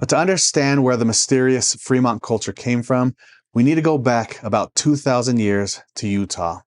But to understand where the mysterious Fremont culture came from, we need to go back about 2,000 years to Utah.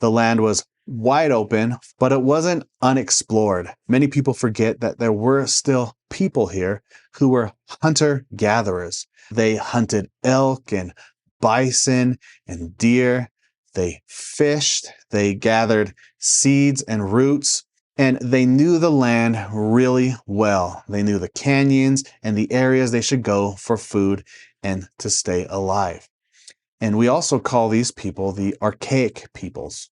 The land was wide open, but it wasn't unexplored. Many people forget that there were still people here who were hunter-gatherers. They hunted elk and bison and deer. They fished, they gathered seeds and roots, and they knew the land really well. They knew the canyons and the areas they should go for food and to stay alive. And we also call these people the archaic peoples.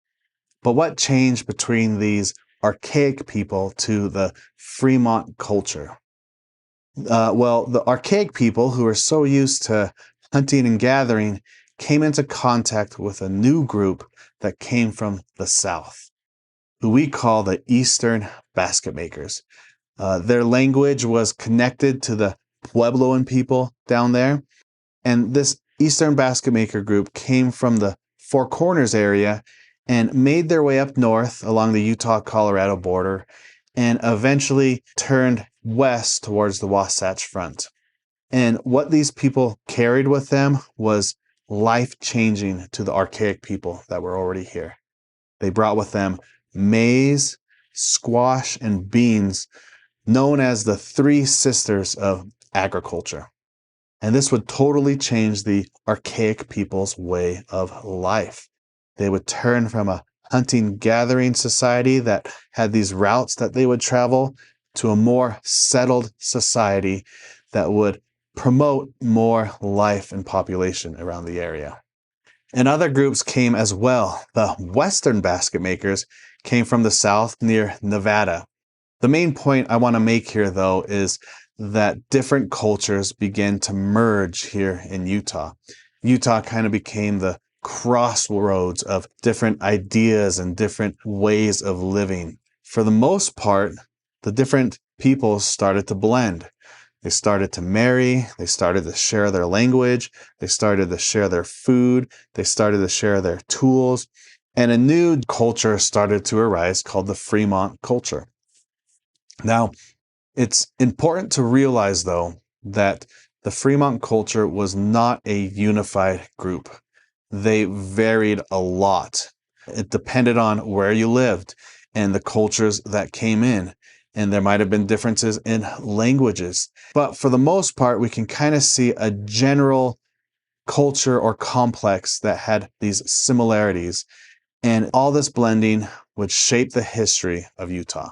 But what changed between these archaic people to the Fremont culture? Well, the archaic people who were so used to hunting and gathering came into contact with a new group that came from the South, who we call the Eastern basket makers. Their language was connected to the Puebloan people down there, and this Eastern basket maker group came from the Four Corners area and made their way up north along the Utah-Colorado border and eventually turned west towards the Wasatch Front. And what these people carried with them was life-changing to the archaic people that were already here. They brought with them maize, squash, and beans, known as the three sisters of agriculture. And this would totally change the archaic people's way of life. They would turn from a hunting-gathering society that had these routes that they would travel to a more settled society that would promote more life and population around the area. And other groups came as well. The Western basket makers came from the south near Nevada. The main point I want to make here, though, is that different cultures began to merge here in Utah. Utah kind of became the crossroads of different ideas and different ways of living. For the most part, the different peoples started to blend. They started to marry, they started to share their language, they started to share their food, they started to share their tools, and a new culture started to arise called the Fremont culture. Now, it's important to realize, though, that the Fremont culture was not a unified group. They varied a lot. It depended on where you lived and the cultures that came in. And there might have been differences in languages. But for the most part, we can kind of see a general culture or complex that had these similarities. And all this blending would shape the history of Utah.